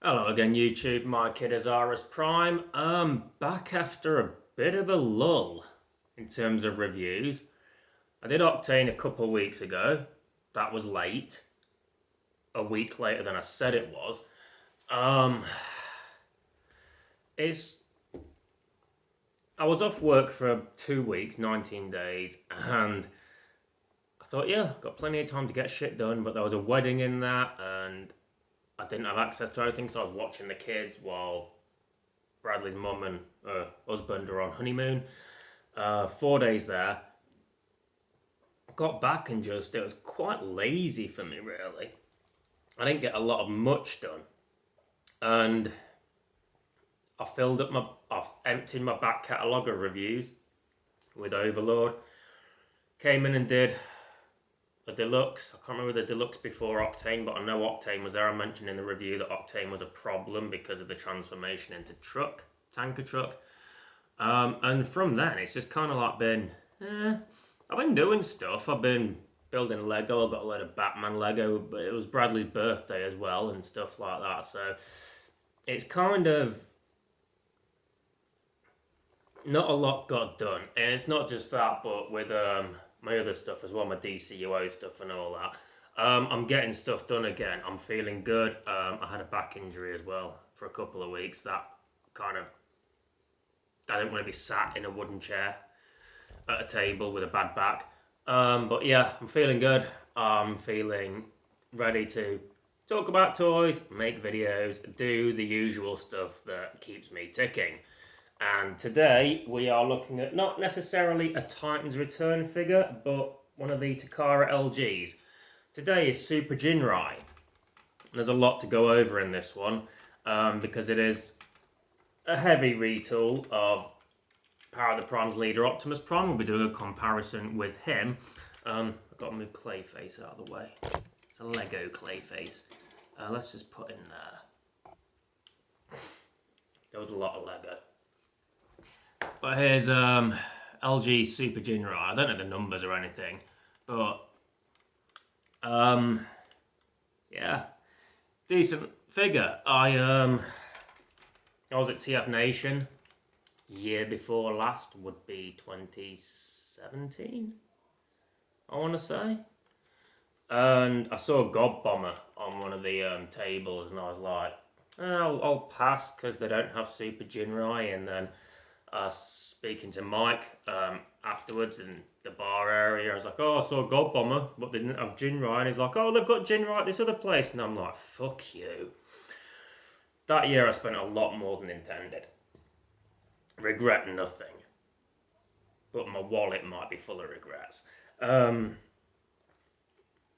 Hello again, YouTube. My kid Dezaras Prime. Back after a bit of a lull in terms of reviews. I did Octane a couple of weeks ago. That was late. A week later than I said it was. Um, it's. I was off work for 2 weeks, 19 days, and I thought, yeah, got plenty of time to get shit done. But there was a wedding in that, and I didn't have access to everything, so I was watching the kids while Bradley's mum and husband are on honeymoon. 4 days there. Got back and it was quite lazy for me, really. I didn't get a lot of much done. And I've emptied my back catalogue of reviews with Overlord. Came in and did a deluxe. I can't remember the deluxe before Octane, but I know Octane was there. I mentioned in the review that Octane was a problem because of the transformation into tanker truck. And from then, it's just kind of like been, I've been doing stuff. I've been building Lego. I've got a load of Batman Lego, but it was Bradley's birthday as well and stuff like that. So it's kind of not a lot got done. And it's not just that, but with my other stuff as well, my DCUO stuff and all that. I'm getting stuff done again. I'm feeling good. I had a back injury as well for a couple of weeks. That kind of, I don't want to be sat in a wooden chair at a table with a bad back. But yeah, I'm feeling good. I'm feeling ready to talk about toys, make videos, do the usual stuff that keeps me ticking. And today we are looking at not necessarily a Titans Return figure, but one of the Takara LGs. Today is Super Ginrai. There's a lot to go over in this one because it is a heavy retool of Power of the Prime's leader, Optimus Prime. We'll be doing a comparison with him. I've got to move Clayface out of the way. It's a Lego Clayface. Let's just put in there. There was a lot of Lego. But here's LG Super Ginrai. I don't know the numbers or anything, but yeah, decent figure. I was at TF Nation year before last, would be 2017, I want to say. And I saw God Bomber on one of the tables, and I was like, I'll pass because they don't have Super Ginrai. And then speaking to Mike afterwards in the bar area, I was like, I saw God Bomber, but they didn't have Ginrai. And he's like, they've got Ginrai at this other place. And I'm like, fuck you. That year I spent a lot more than intended. Regret nothing. But my wallet might be full of regrets.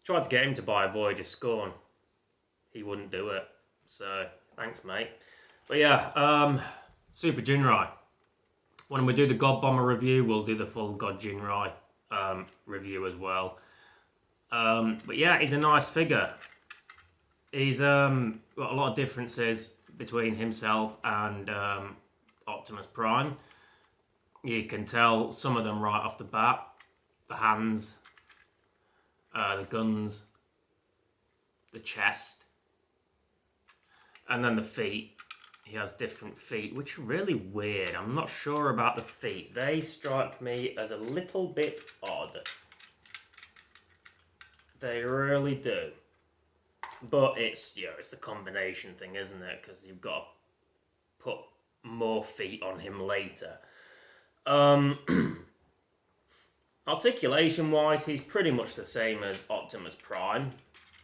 Tried to get him to buy a Voyager Scorn. He wouldn't do it. So, thanks, mate. But yeah, Super Ginrai. When we do the God Bomber review, we'll do the full God Ginrai review as well. But yeah, he's a nice figure. He's got a lot of differences between himself and Optimus Prime. You can tell some of them right off the bat. The hands, the guns, the chest, and then the feet. He has different feet, which are really weird. I'm not sure about the feet. They strike me as a little bit odd. They really do. But it's the combination thing, isn't it? Because you've got to put more feet on him later. Articulation-wise, he's pretty much the same as Optimus Prime.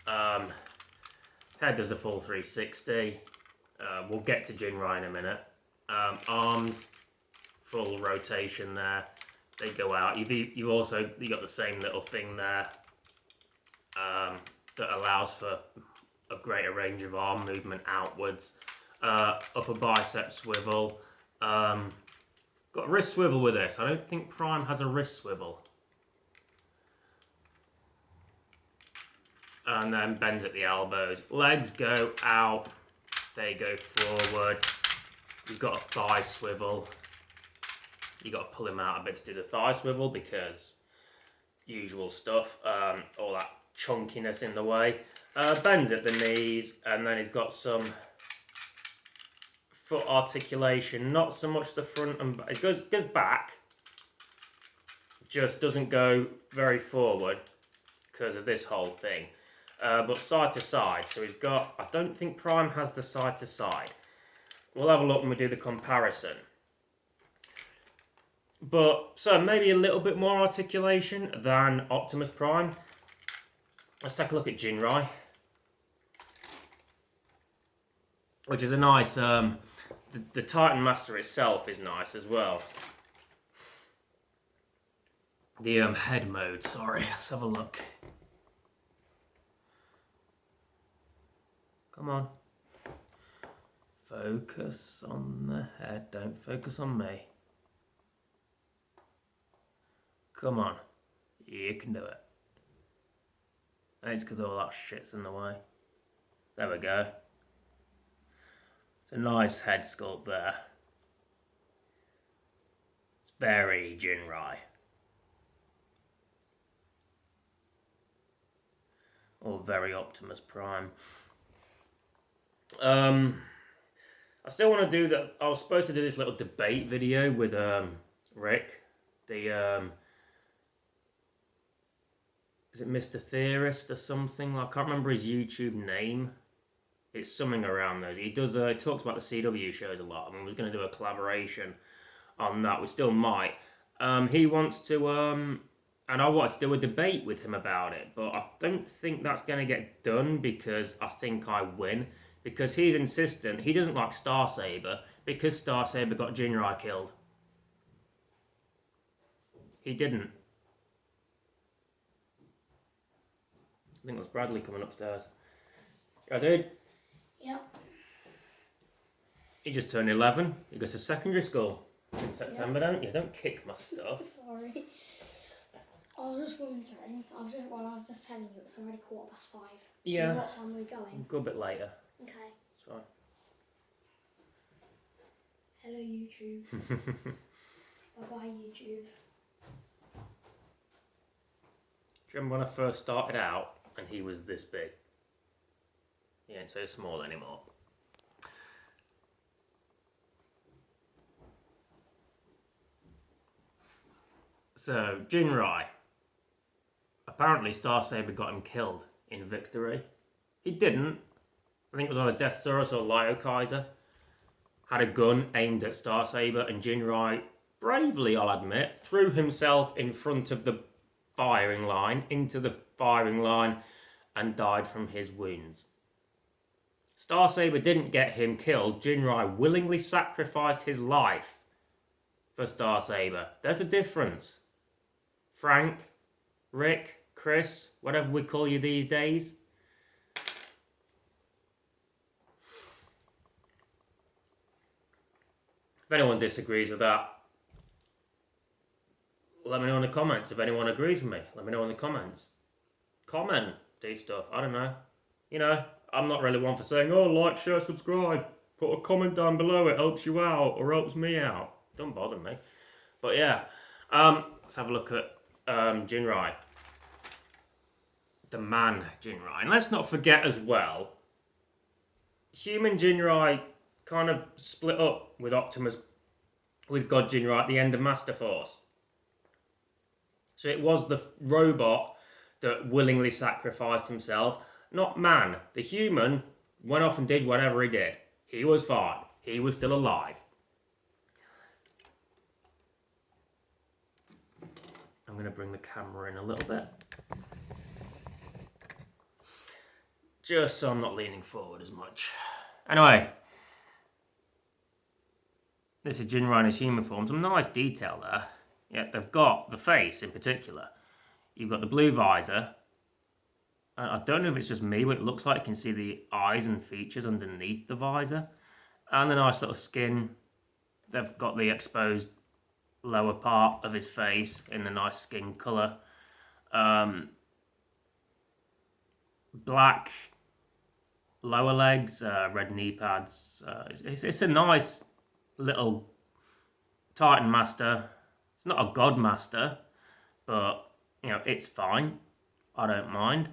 Head does a full 360. We'll get to Ginrai in a minute. Arms, full rotation there. They go out. You got the same little thing there that allows for a greater range of arm movement outwards. Upper bicep swivel. Got a wrist swivel with this. I don't think Prime has a wrist swivel. And then bends at the elbows. Legs go out. They go forward. You've got a thigh swivel. You've got to pull him out a bit to do the thigh swivel because usual stuff. All that chunkiness in the way. Bends at the knees, and then he's got some foot articulation, not so much the front and back. It goes back, just doesn't go very forward because of this whole thing. But side to side, so he's got, I don't think Prime has the side to side. We'll have a look when we do the comparison. But, so maybe a little bit more articulation than Optimus Prime. Let's take a look at Ginrai. Which is a nice, the Titan Master itself is nice as well. The head mode, sorry, let's have a look. Come on. Focus on the head, don't focus on me. Come on, you can do it. It's because all that shit's in the way. There we go. It's a nice head sculpt there. It's very Ginrai. Or very Optimus Prime. I still want to do that. I was supposed to do this little debate video with Rick. The is it Mr. Theorist or something? I can't remember his YouTube name. It's something around those. He does. He talks about the CW shows a lot. I mean, we was going to do a collaboration on that. We still might. He wants to. And I wanted to do a debate with him about it, but I don't think that's going to get done because I think I win. Because he's insistent. He doesn't like Starsaber because Starsaber got Ginrai killed. He didn't. I think it was Bradley coming upstairs. I did. Yep. He just turned 11. He goes to secondary school in September, don't you? Don't kick my stuff. Sorry. I was just wondering, I was just telling you, it's already 5:15. So Yeah. what time are we going? Go a bit later. Okay. It's fine. Hello, YouTube. Bye-bye, YouTube. Do you remember when I first started out and he was this big? He ain't so small anymore. So, Ginrai. Apparently Starsaber got him killed in victory. He didn't. I think it was either Dezaras or Lio Kaiser. Had a gun aimed at Starsaber and Ginrai, bravely I'll admit, threw himself in front of the firing line, into the firing line, and died from his wounds. Starsaber didn't get him killed. Ginrai willingly sacrificed his life for Starsaber. There's a difference. Frank, Rick, Chris, whatever we call you these days. If anyone disagrees with that, let me know in the comments. If anyone agrees with me, let me know in the comments. Comment, do stuff, I don't know. You know, I'm not really one for saying, oh, like, share, subscribe. Put a comment down below, it helps you out, or helps me out. Don't bother me. But yeah, let's have a look at Ginrai. The man Ginrai. And let's not forget as well, human Ginrai kind of split up with God Ginrai at the end of Master Force. So it was the robot that willingly sacrificed himself, not man. The human went off and did whatever he did. He was fine. He was still alive. I'm going to bring the camera in a little bit. Just so I'm not leaning forward as much. Anyway. This is Ginrai in his human form. Some nice detail there. Yeah, they've got the face in particular. You've got the blue visor. I don't know if it's just me, but it looks like you can see the eyes and features underneath the visor. And the nice little skin. They've got the exposed lower part of his face in the nice skin colour. Black lower legs, red knee pads. It's a nice little Titan Master. It's not a God Master, but you know, it's fine. I don't mind.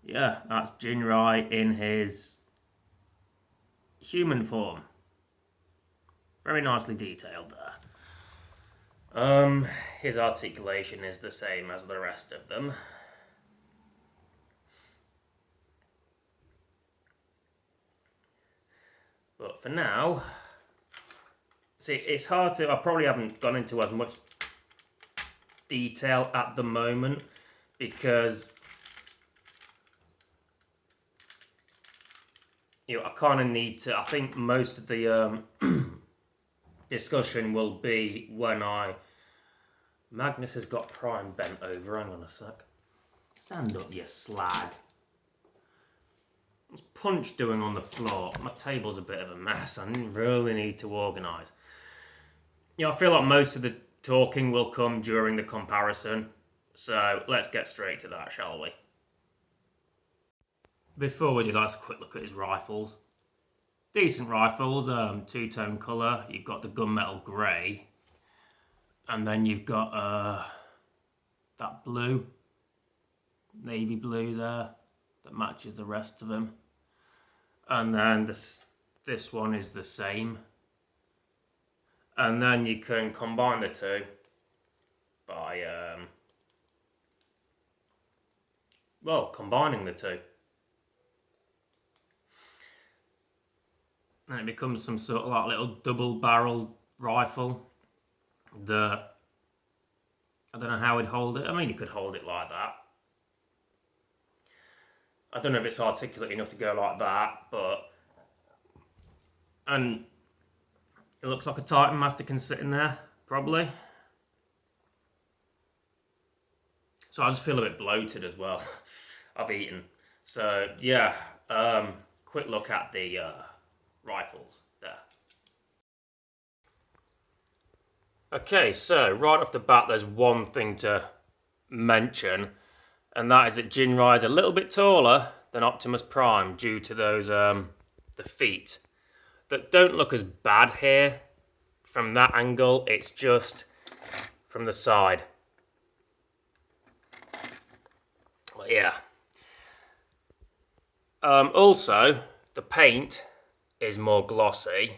Yeah, that's Ginrai in his human form. Very nicely detailed there. His articulation is the same as the rest of them. But for now, see, it's hard to, I probably haven't gone into as much detail at the moment because I kind of need to, I think most of the discussion will be when Magnus has got Prime bent over, hang on a sec. Stand up, you slag. What's Punch doing on the floor? My table's a bit of a mess, I really need to organise. I feel like most of the talking will come during the comparison, so let's get straight to that, shall we? Before we do, let's have a quick look at his rifles. Decent rifles, two-tone colour. You've got the gunmetal grey, and then you've got that blue, navy blue there, that matches the rest of them. And then this one is the same. And then you can combine the two by, combining the two. And it becomes some sort of like little double-barreled rifle that, I don't know how he'd hold it. I mean, he could hold it like that. I don't know if it's articulate enough to go like that, but... And it looks like a Titan Master can sit in there, probably. So I just feel a bit bloated as well. I've eaten. So, yeah, quick look at the rifles there. Okay, so right off the bat, there's one thing to mention, and that is that Ginrai is a little bit taller than Optimus Prime due to those the feet that don't look as bad here from that angle. It's just from the side. But yeah. Also, the paint is more glossy.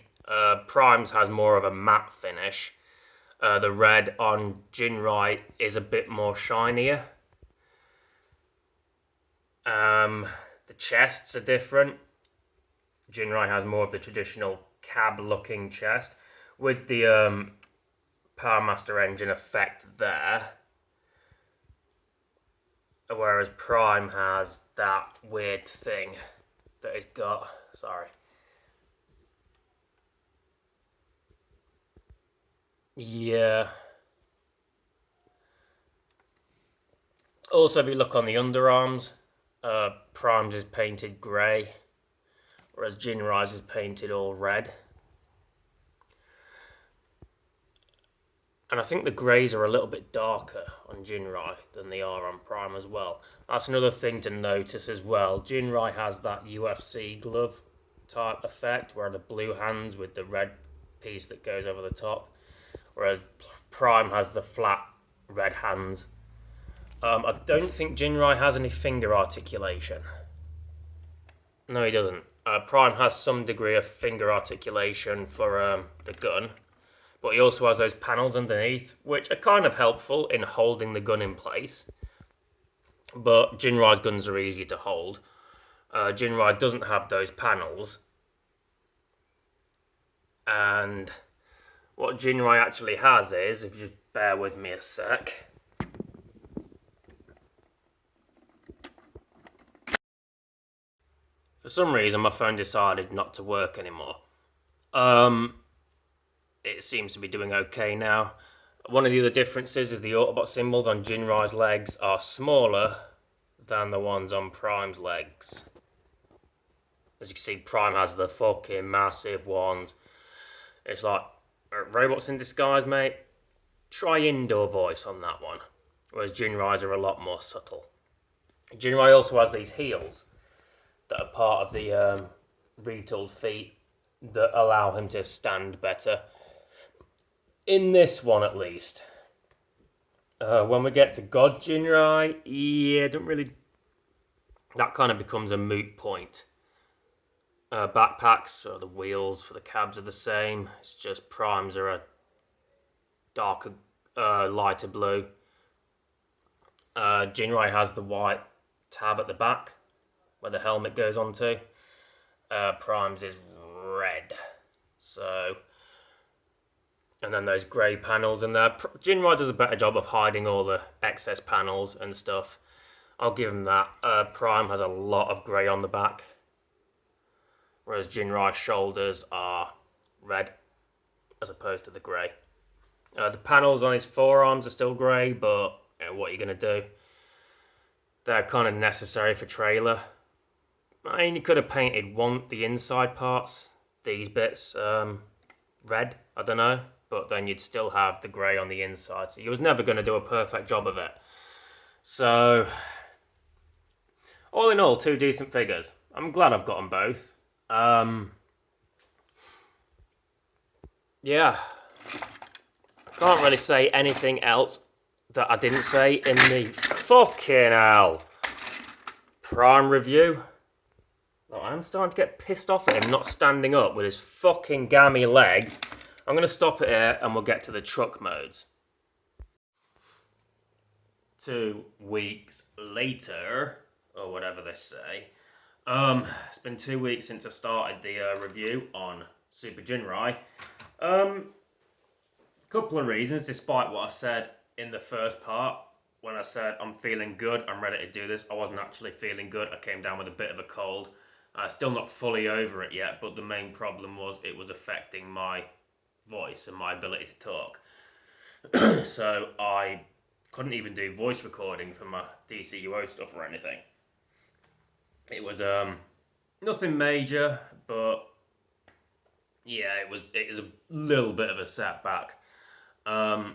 Prime's has more of a matte finish. The red on Ginrai is a bit more shinier. The chests are different. Ginrai has more of the traditional cab-looking chest with the Power Master engine effect there, whereas Prime has that weird thing that it's got. Sorry. Yeah. Also, if you look on the underarms, Prime's is painted grey, whereas Ginrai's is painted all red. And I think the greys are a little bit darker on Ginrai than they are on Prime as well. That's another thing to notice as well. Ginrai has that UFC glove type effect, where the blue hands with the red piece that goes over the top, whereas Prime has the flat red hands. I don't think Ginrai has any finger articulation. No, he doesn't. Prime has some degree of finger articulation for the gun, but he also has those panels underneath, which are kind of helpful in holding the gun in place. But Ginrai's guns are easier to hold. Ginrai doesn't have those panels. And what Ginrai actually has is, if you just bear with me a sec... For some reason, my phone decided not to work anymore. It seems to be doing okay now. One of the other differences is the Autobot symbols on Ginrai's legs are smaller than the ones on Prime's legs. As you can see, Prime has the fucking massive ones. It's like, robots in disguise, mate. Try indoor voice on that one. Whereas Ginrai's are a lot more subtle. Ginrai also has these heels that are part of the retooled feet that allow him to stand better. In this one, at least. When we get to God Ginrai, yeah, don't really... That kind of becomes a moot point. backpacks, or the wheels for the cabs are the same. It's just Primes are a darker, lighter blue. Ginrai has the white tab at the back where the helmet goes onto. Primes is red. So, and then those grey panels in there. Ginrai does a better job of hiding all the excess panels and stuff. I'll give him that. Prime has a lot of grey on the back, whereas Ginrai's shoulders are red as opposed to the grey. The panels on his forearms are still grey, but what are you going to do? They're kind of necessary for trailer. I mean, you could have painted the inside parts, these bits, red, I don't know, but then you'd still have the grey on the inside, so you was never going to do a perfect job of it. So, all in all, 2 decent figures. I'm glad I've got them both. Yeah, I can't really say anything else that I didn't say in the fucking hell Prime review. Oh, I'm starting to get pissed off at him not standing up with his fucking gammy legs. I'm going to stop it here and we'll get to the truck modes. 2 weeks later, or whatever they say. It's been 2 weeks since I started the review on Super Ginrai. Couple of reasons, despite what I said in the first part. When I said I'm feeling good, I'm ready to do this, I wasn't actually feeling good. I came down with a bit of a cold. Still not fully over it yet, but the main problem was it was affecting my voice and my ability to talk. So I couldn't even do voice recording for my DCUO stuff or anything. It was nothing major, but yeah, it was a little bit of a setback. I've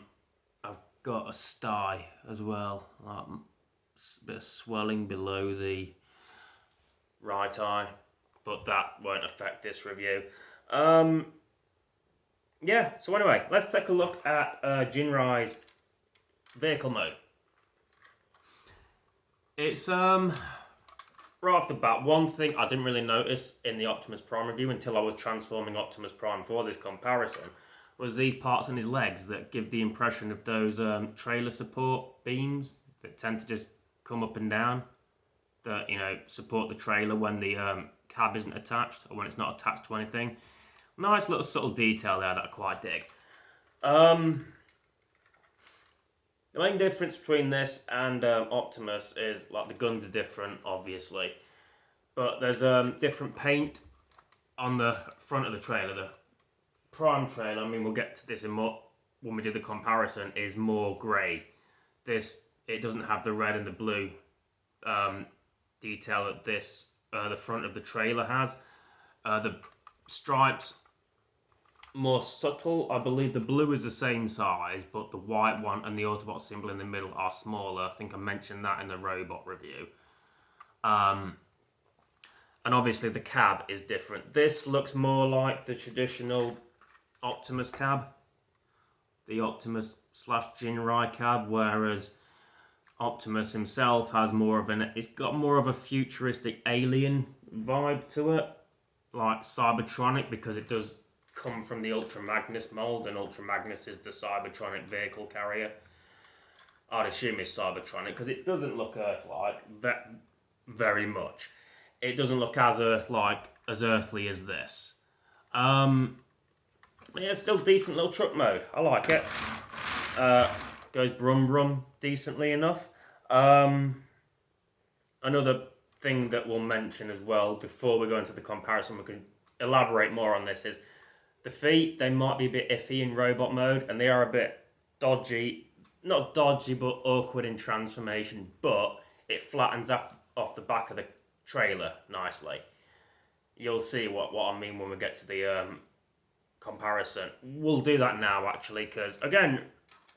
got a sty as well, a bit of swelling below the right eye, but that won't affect this review. Yeah, so anyway, let's take a look at Ginrai's vehicle mode. It's right off the bat, one thing I didn't really notice in the Optimus Prime review until I was transforming Optimus Prime for this comparison was these parts on his legs that give the impression of those trailer support beams that tend to just come up and down, that, you know, support the trailer when the cab isn't attached or when it's not attached to anything. Nice little subtle detail there that I quite dig. The main difference between this and Optimus is, like, the guns are different, obviously, but there's different paint on the front of the trailer. The Prime trailer, I mean, we'll get to this in more when we do the comparison, is more grey. It doesn't have the red and the blue detail that the front of the trailer has. The stripes more subtle. I believe the blue is the same size, but the white one and the Autobot symbol in the middle are smaller. I think I mentioned that in the robot review. And obviously the cab is different. This looks more like the traditional Optimus cab, the Optimus / Ginrai cab, whereas Optimus himself has it's got more of a futuristic alien vibe to it, like Cybertronic, because it does come from the Ultra Magnus mold, and Ultra Magnus is the Cybertronic vehicle carrier. I'd assume it's Cybertronic because it doesn't look Earth-like very much. It doesn't look as earthly as this. Yeah, still decent little truck mode. I like it. Goes brum brum decently enough. Another thing that we'll mention as well before we go into the comparison, we can elaborate more on this, is the feet. They might be a bit iffy in robot mode, and they are a bit dodgy. Not dodgy, but awkward in transformation, but it flattens off the back of the trailer nicely. You'll see what I mean when we get to the comparison. We'll do that now, actually, because, again,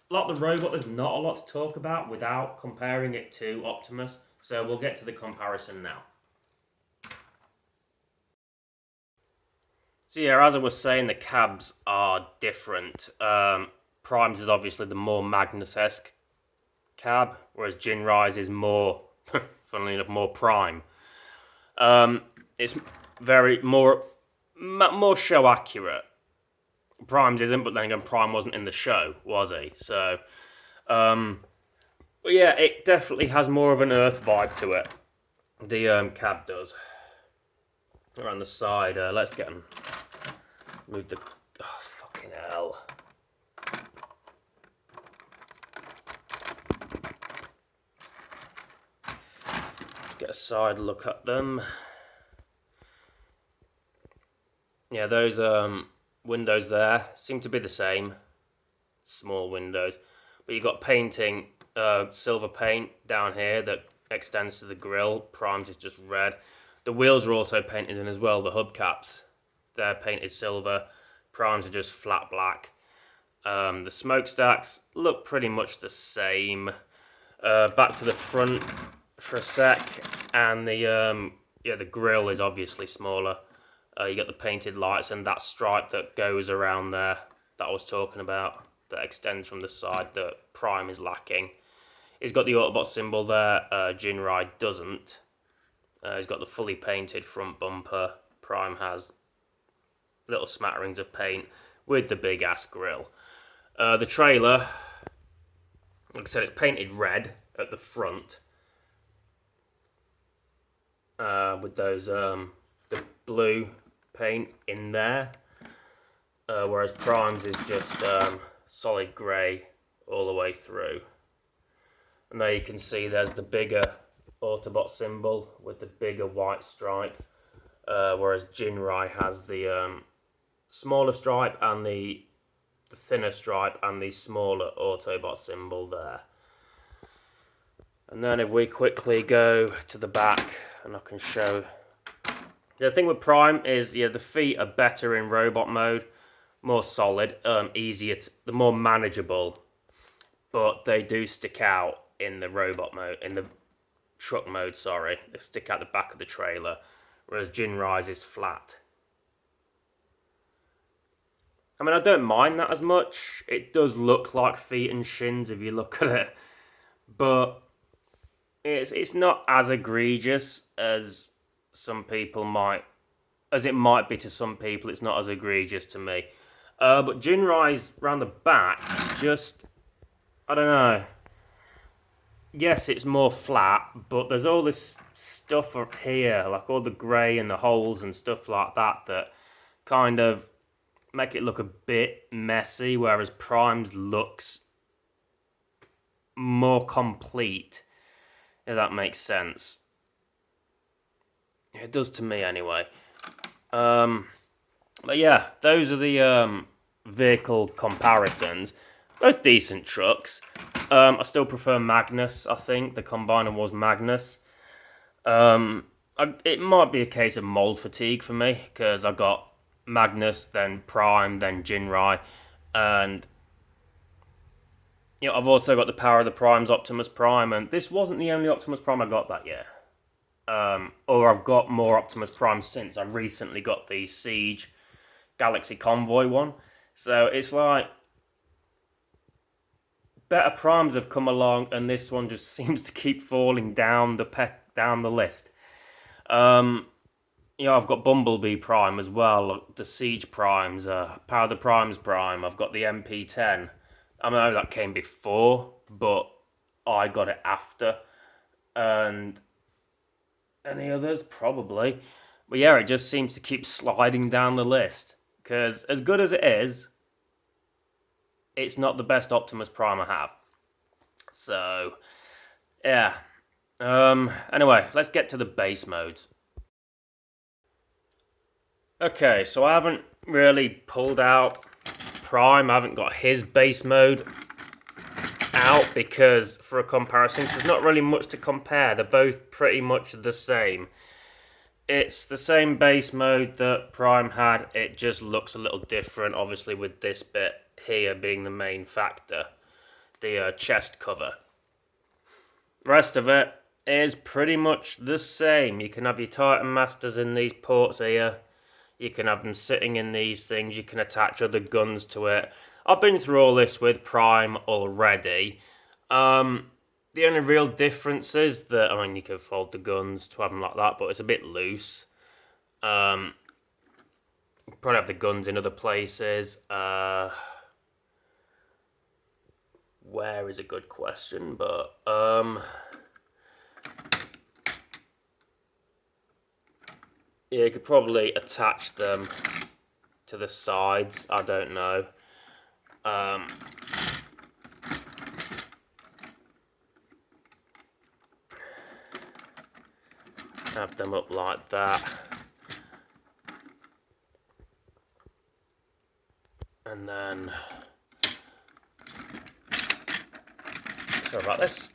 like the robot, there's not a lot to talk about without comparing it to Optimus, so we'll get to the comparison now. So yeah, as I was saying, the cabs are different. Prime's is obviously the more Magnus-esque cab, whereas Ginrai's is more, funnily enough, more Prime. It's very more show accurate. Prime's isn't, but then again, Prime wasn't in the show, was he? So, but yeah, it definitely has more of an Earth vibe to it. The cab does. Around the side, let's get him. Move the. Oh, fucking hell. Let's get a side look at them. Yeah, those windows there seem to be the same. Small windows. But you've got painting, silver paint down here that extends to the grille. Prime's is just red. The wheels are also painted in as well, the hubcaps. They're painted silver. Prime's are just flat black. The smokestacks look pretty much the same. Back to the front for a sec. And the grille is obviously smaller. You got the painted lights and that stripe that goes around there that I was talking about, that extends from the side that Prime is lacking. He's got the Autobot symbol there, Ginrai doesn't. He's got the fully painted front bumper. Prime has little smatterings of paint with the big ass grille. The trailer, like I said, it's painted red at the front. With those, the blue paint in there. Whereas Prime's is just solid grey all the way through. And there you can see there's the bigger Autobot symbol with the bigger white stripe, whereas Ginrai has the smaller stripe and the thinner stripe and the smaller Autobot symbol there. And then if we quickly go to the back and I can show. The thing with Prime is, yeah, the feet are better in robot mode, more solid, easier, the more manageable, but they do stick out in the robot mode, in the truck mode, sorry. They stick out the back of the trailer, whereas Ginrai's is flat. I mean, I don't mind that as much. It does look like feet and shins if you look at it, but it's not as egregious as some people might, as it might be to some people. It's not as egregious to me. But Ginrai's round the back, just, I don't know. Yes, it's more flat, but there's all this stuff up here, like all the grey and the holes and stuff like that, that kind of make it look a bit messy, whereas Prime's looks more complete, if that makes sense. It does to me anyway. But yeah, those are the vehicle comparisons. Both decent trucks. I still prefer Magnus, I think. The combiner was Magnus. It might be a case of mold fatigue for me, because I got Magnus, then Prime, then Ginrai, and I've also got the Power of the Prime's Optimus Prime, and this wasn't the only Optimus Prime I got that year. Or I've got more Optimus Prime since. I recently got the Siege Galaxy Convoy one. So it's like, better Primes have come along, and this one just seems to keep falling down the list. I've got Bumblebee Prime as well, the Siege Primes, Power of the Primes Prime. I've got the MP10. I know that came before, but I got it after. And any others? Probably. But yeah, it just seems to keep sliding down the list. Because as good as it is, it's not the best Optimus Prime I have. So, yeah. Anyway, let's get to the base modes. Okay, so I haven't really pulled out Prime. I haven't got his base mode out because, for a comparison, there's not really much to compare. They're both pretty much the same. It's the same base mode that Prime had. It just looks a little different, obviously, with this bit here being the main factor, the chest cover. The rest of it is pretty much the same. You can have your Titan Masters in these ports here. You can have them sitting in these things. You can attach other guns to it. I've been through all this with Prime already. The only real difference is that, I mean, you can fold the guns to have them like that, but it's a bit loose. Probably have the guns in other places. Where is a good question, but yeah, you could probably attach them to the sides. I don't know. Have them up like that. And then, sorry about this.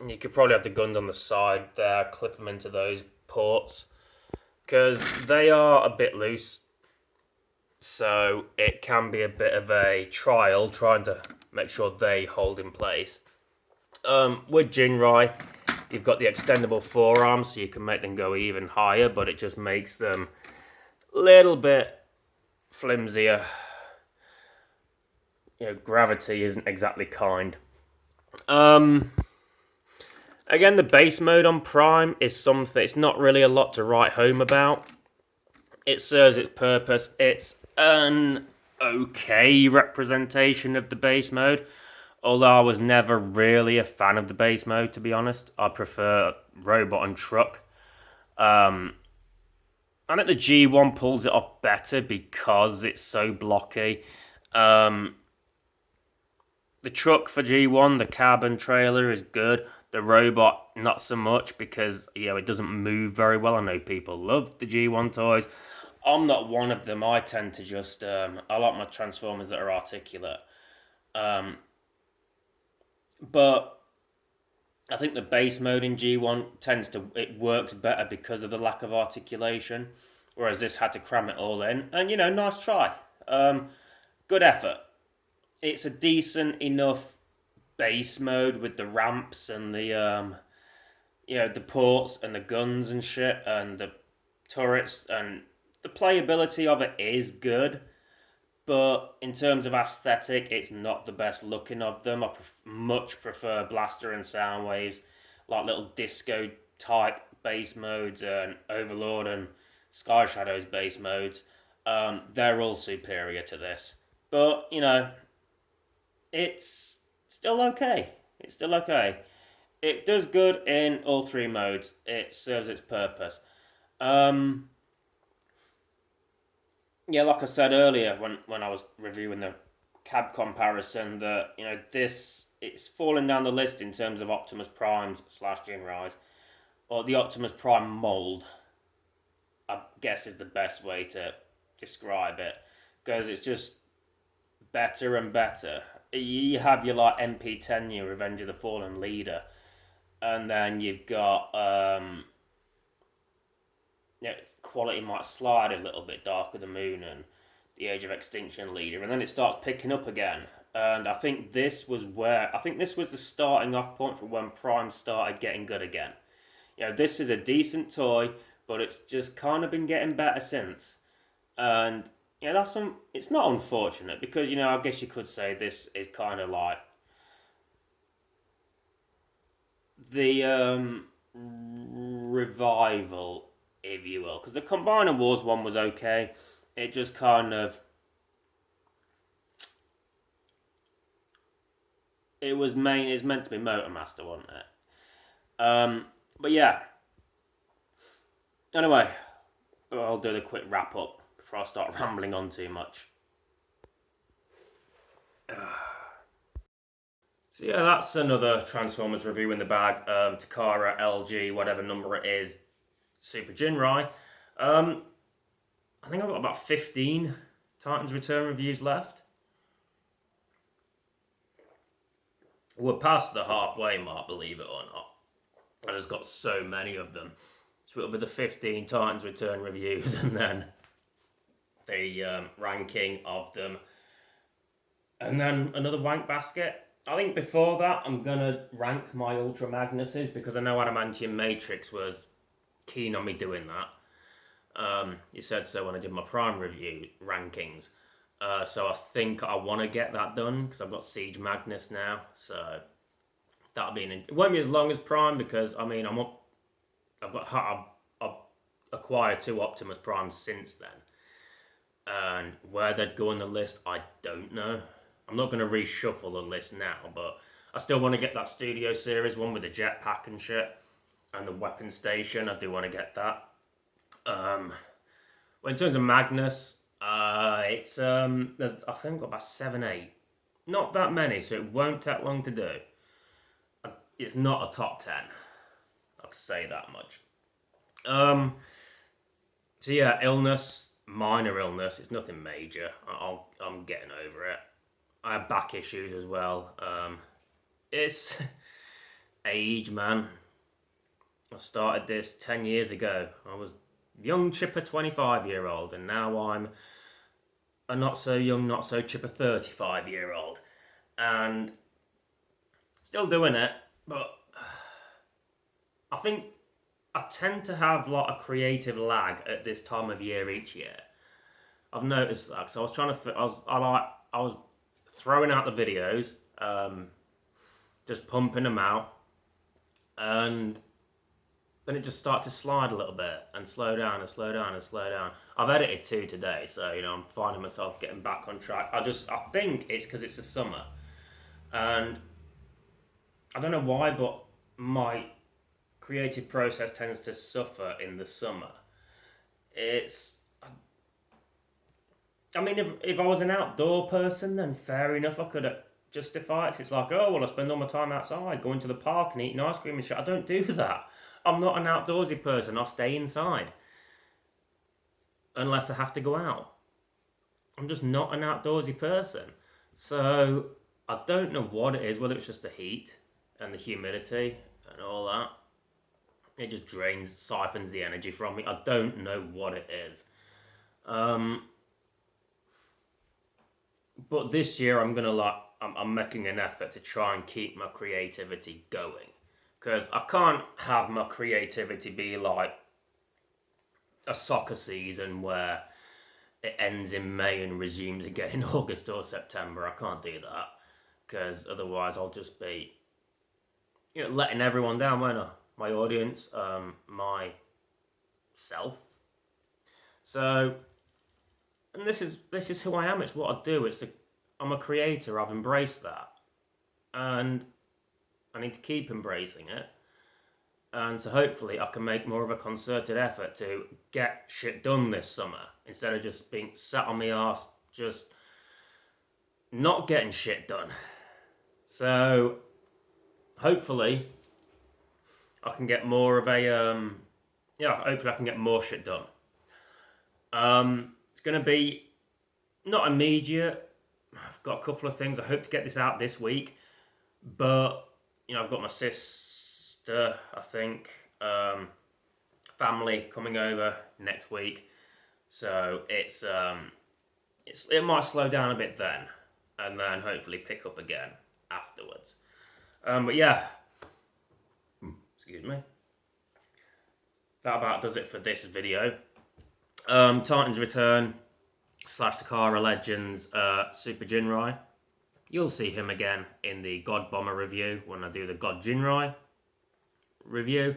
You could probably have the guns on the side there, clip them into those ports, because they are a bit loose. So it can be a bit of a trial trying to make sure they hold in place. With Ginrai, you've got the extendable forearms, so you can make them go even higher, but it just makes them a little bit flimsier. You know, gravity isn't exactly kind. Again, the base mode on Prime is something, it's not really a lot to write home about. It serves its purpose. It's an okay representation of the base mode, although I was never really a fan of the base mode, to be honest. I prefer robot and truck. I think the G1 pulls it off better because it's so blocky. The truck for G1, the cab trailer is good. The robot, not so much because it doesn't move very well. I know people love the G1 toys. I'm not one of them. I tend to just I like my Transformers that are articulate. But I think the base mode in G1 it works better because of the lack of articulation, whereas this had to cram it all in. And nice try. Good effort. It's a decent enough base mode with the ramps and the the ports and the guns and shit and the turrets, and the playability of it is good, but in terms of aesthetic, it's not the best looking of them. I much prefer Blaster and Soundwaves, like little disco type base modes, and Overlord and Sky Shadow's base modes. They're all superior to this, but it's still okay. It's still okay. It does good in all three modes. It serves its purpose. Yeah, like I said earlier when I was reviewing the cab comparison, that it's falling down the list in terms of Optimus Primes / Ginrais, or the Optimus Prime mold, I guess is the best way to describe it, because it's just better and better. You have your MP10, your Revenge of the Fallen Leader, and then you've got quality might slide a little bit, Dark of the Moon and the Age of Extinction Leader, and then it starts picking up again. And I think this was the starting off point for when Prime started getting good again. This is a decent toy, but it's just kind of been getting better since. And it's not unfortunate, because I guess you could say this is kind of like the revival, if you will, because the Combiner Wars one was okay. It just kind of it's meant to be Motormaster, wasn't it? But yeah. Anyway, I'll do the quick wrap up before I start rambling on too much. So yeah, that's another Transformers review in the bag. Takara, LG, whatever number it is, Super Ginrai. I think I've got about 15 Titans Return reviews left. We're past the halfway mark, believe it or not. I just got so many of them. So it'll be the 15 Titans Return reviews, and then the ranking of them. And then another wank basket. I think before that, I'm going to rank my Ultra Magnuses, because I know Adamantium Matrix was keen on me doing that. He said so when I did my Prime review rankings. So I think I want to get that done, because I've got Siege Magnus now. So that'll be it won't be as long as Prime because I mean I've acquired 2 Optimus Primes since then, and where they'd go on the list I don't know. I'm not going to reshuffle the list now, but I still want to get that Studio Series one with the jetpack and shit, and the weapon station. I do want to get that. Well, in terms of Magnus, it's there's I think about 7, 8, not that many, so it won't take long to do. It's not a top 10. I'll say that much. So yeah, illness, minor illness. It's nothing major. I'm getting over it. I have back issues as well. It's age, man. I started this 10 years ago. I was young, chipper 25-year-old, and now I'm a not so young, not so chipper 35-year-old. And still doing it, but I think I tend to have like a creative lag at this time of year each year. I've noticed that. So I was trying to, I was throwing out the videos, just pumping them out, and then it just started to slide a little bit and slow down and slow down and slow down. I've edited 2 today, so you know I'm finding myself getting back on track. I think it's because it's the summer, and I don't know why, but my creative process tends to suffer in the summer. I mean, if I was an outdoor person, then fair enough, I could justify it. It's like, oh, well, I spend all my time outside, going to the park and eating ice cream and shit. I don't do that. I'm not an outdoorsy person. I'll stay inside. Unless I have to go out. I'm just not an outdoorsy person. So, I don't know what it is, whether it's just the heat and the humidity and all that. It just siphons the energy from me. I don't know what it is. But this year I'm making an effort to try and keep my creativity going. Because I can't have my creativity be like a soccer season where it ends in May and resumes again in August or September. I can't do that. Because otherwise I'll just be letting everyone down, won't I? My audience, myself. So, and this is who I am. It's what I do. I'm a creator. I've embraced that, and I need to keep embracing it. And so hopefully I can make more of a concerted effort to get shit done this summer instead of just being sat on my arse, just not getting shit done. So hopefully I can get more of a hopefully I can get more shit done. It's going to be not immediate. I've got a couple of things. I hope to get this out this week. But, I've got my sister, I think, family coming over next week. So it might slow down a bit then. And then hopefully pick up again afterwards. But yeah. Excuse me. That about does it for this video. Titan's Return / Takara Legends Super Ginrai. You'll see him again in the God Bomber review when I do the God Ginrai review.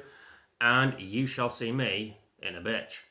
And you shall see me in a bitch.